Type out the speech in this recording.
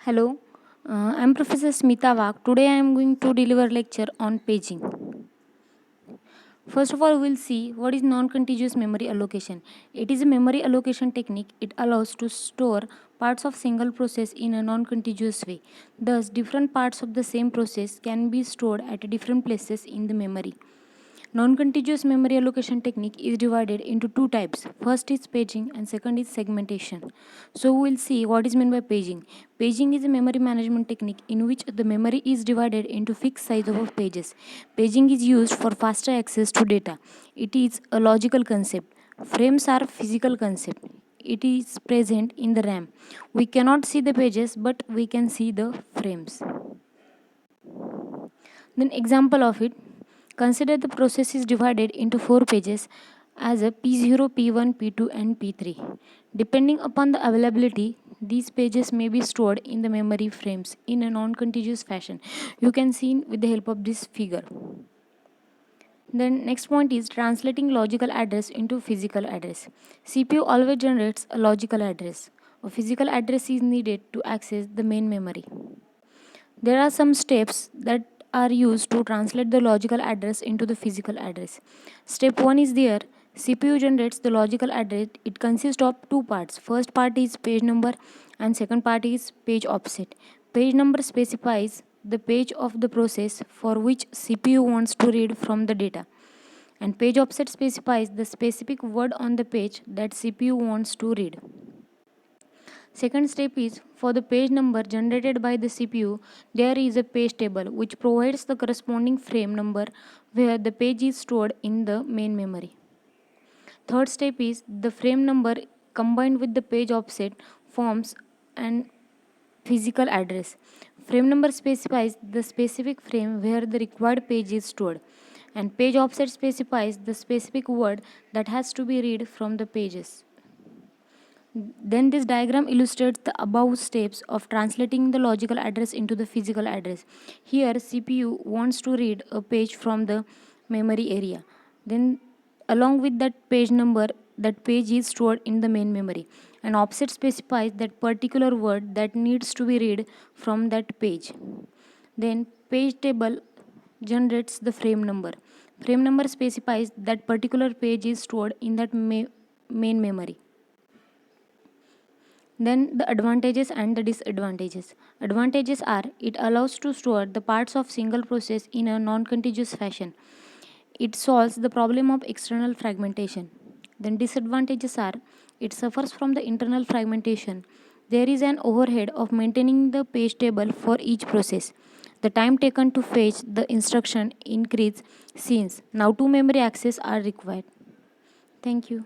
Hello, I'm Professor Smita Wag. Today I am going to deliver lecture on paging. First of all, we'll see what is non-contiguous memory allocation. It is a memory allocation technique. It allows to store parts of single process in a non-contiguous way. Thus, different parts of the same process can be stored at different places in the memory. Non-contiguous memory allocation technique is divided into two types. First is paging and second is segmentation. So we will see what is meant by paging. Paging is a memory management technique in which the memory is divided into fixed size of pages. Paging is used for faster access to data. It is a logical concept. Frames are physical concept. It is present in the RAM. We cannot see the pages but we can see the frames. Then example of it. Consider the process is divided into 4 pages as a P0, P1, P2 and P3. Depending upon the availability, these pages may be stored in the memory frames in a non-contiguous fashion. You can see with the help of this figure. Then next point is translating logical address into physical address. CPU always generates a logical address. A physical address is needed to access the main memory. There are some steps that are used to translate the logical address into the physical address. Step 1 is there. CPU generates the logical address. It consists of two parts. First part is page number and second part is page offset. Page number specifies the page of the process for which CPU wants to read from the data. And page offset specifies the specific word on the page that CPU wants to read. Second step is for the page number generated by the CPU, there is a page table which provides the corresponding frame number where the page is stored in the main memory. Third step is the frame number combined with the page offset forms an physical address. Frame number specifies the specific frame where the required page is stored, and page offset specifies the specific word that has to be read from the pages. Then this diagram illustrates the above steps of translating the logical address into the physical address. Here CPU wants to read a page from the memory area. Then along with that page number, that page is stored in the main memory. And offset specifies that particular word that needs to be read from that page. Then page table generates the frame number. Frame number specifies that particular page is stored in that main memory. Then the advantages and the disadvantages. Advantages are it allows to store the parts of single process in a non-contiguous fashion. It solves the problem of external fragmentation. Then disadvantages are it suffers from the internal fragmentation. There is an overhead of maintaining the page table for each process. The time taken to fetch the instruction increase since now two memory access are required. Thank you.